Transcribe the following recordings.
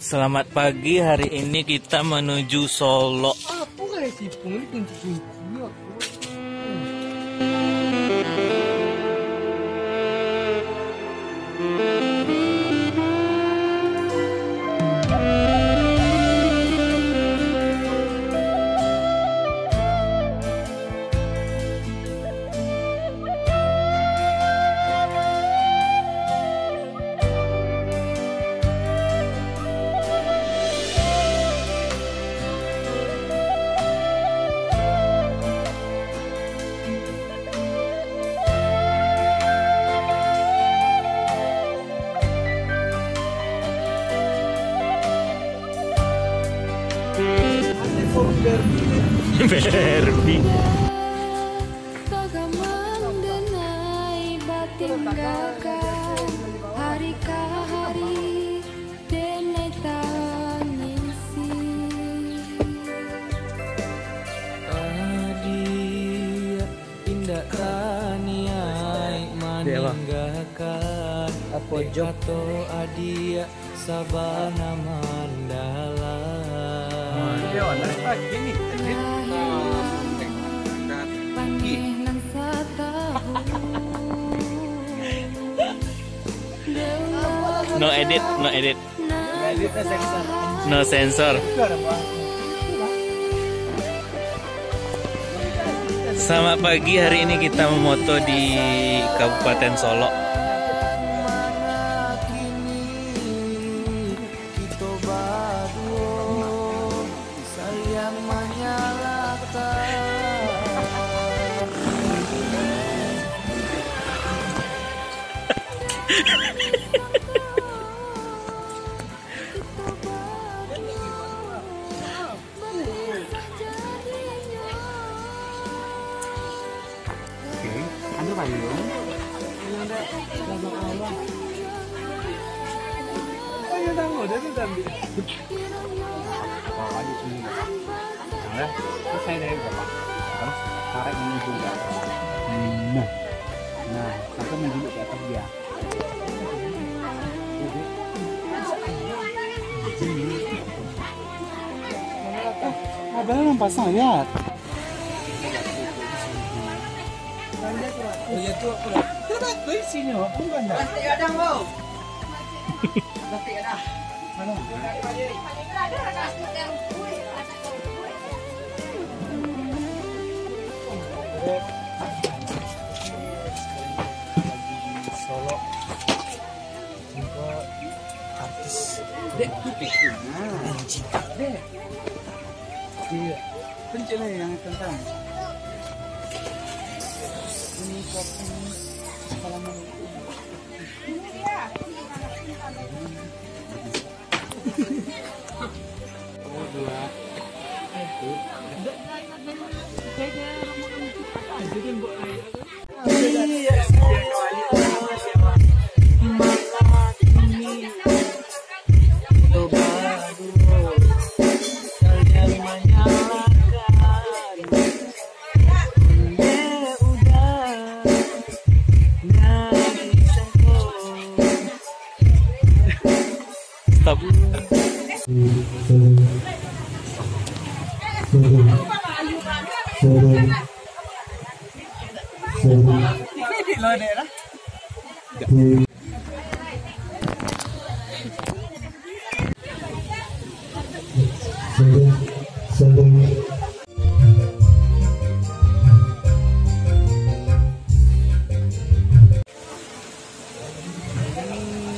Selamat pagi, hari ini kita menuju Solo. Apa kayak sipung ini kunci-kunci aku. Berbi. Apojoto adia sabana mandala. Dia warna ini. No edit, no edit. No sensor. Selamat pagi, hari ini kita memoto di Kabupaten Solo. Anu payung. Oh ya dah udah tu dah. Oh ada sini. Nah, selesai dari berapa? Terus tarik ini juga. Nah, sampai menjuluk ke atas dia. Abang pasang lihat. Oh ya tu aku dah. Kita di sini oh, bukan dah. Plastik ada mau. Plastik ada. Mana? Solo. Juga artis. Dek putih. Anjing. Dek. Iya. Pencet yang tentang. Ini kopi halaman ini dia. Oh dua. Itu. Stop.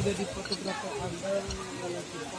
Jadi fotografer abang kalau kita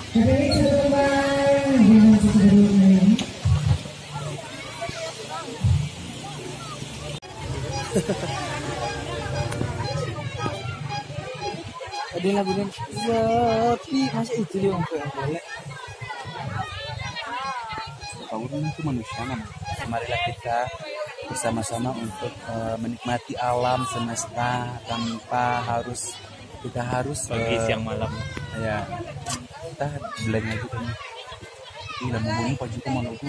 Ada lagu dan sepi masih itu dia yang boleh. Tahun itu manusia kan. Marilah kita bersama-sama untuk menikmati alam semesta tanpa harus pagi siang malam. Ya kita blend aja kan. Ini lah mau pagi itu malam itu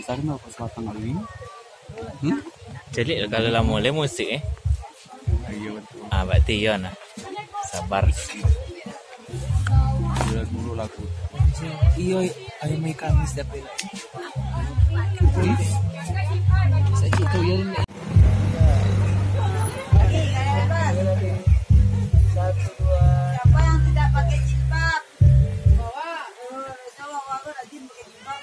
misalnya mau ke selatan kali ini. Jadi kalau lah mulai musik Iya betul. berarti iya nah. Sabar. Dulu lagu. Iyo ayo mai Kamis dapat. Saya tahu ya ini. Siapa yang tidak pakai jilbab? Bawa. Bawa rajin pakai jilbab.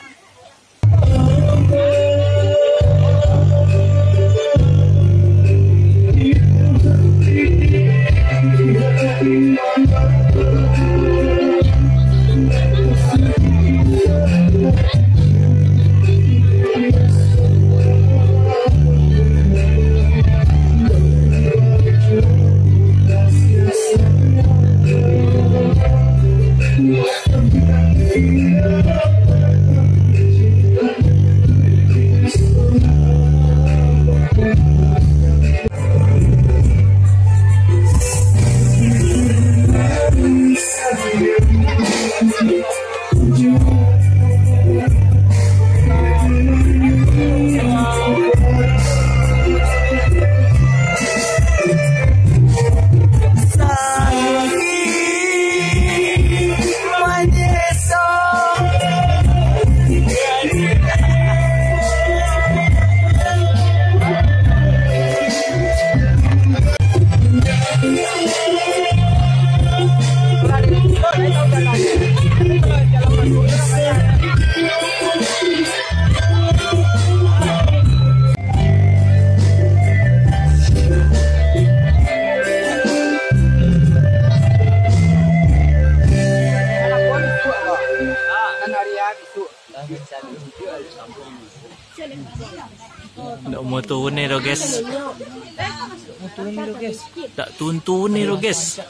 Ndak mau turun nih lo guys. Tak tuntun nih lo guys.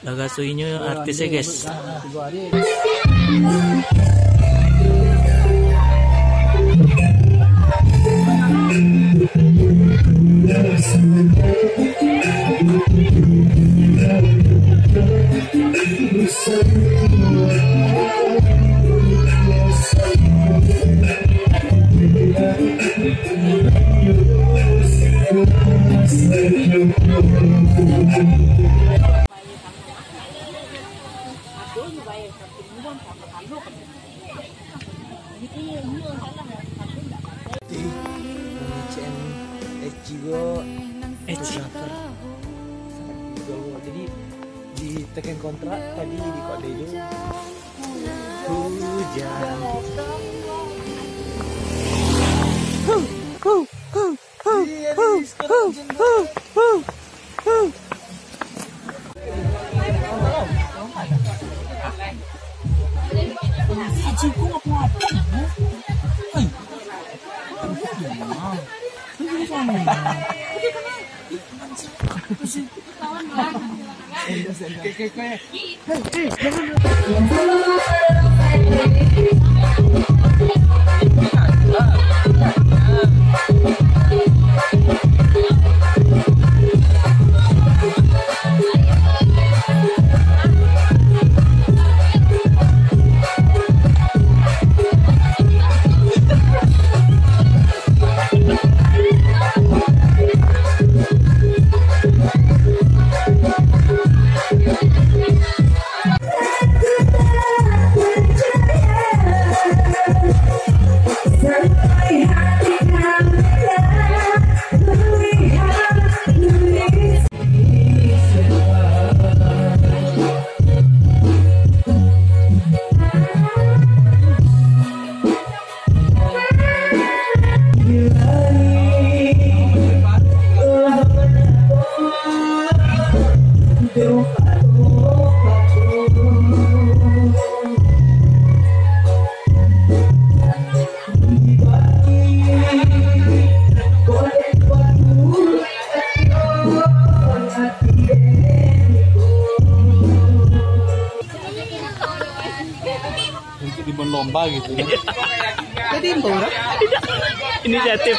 Laga suinya artisnya guys. Jadi di tekan kontrak tadi di kode itu hujan. sampah gitu. Jadi itu orang. Inisiatif.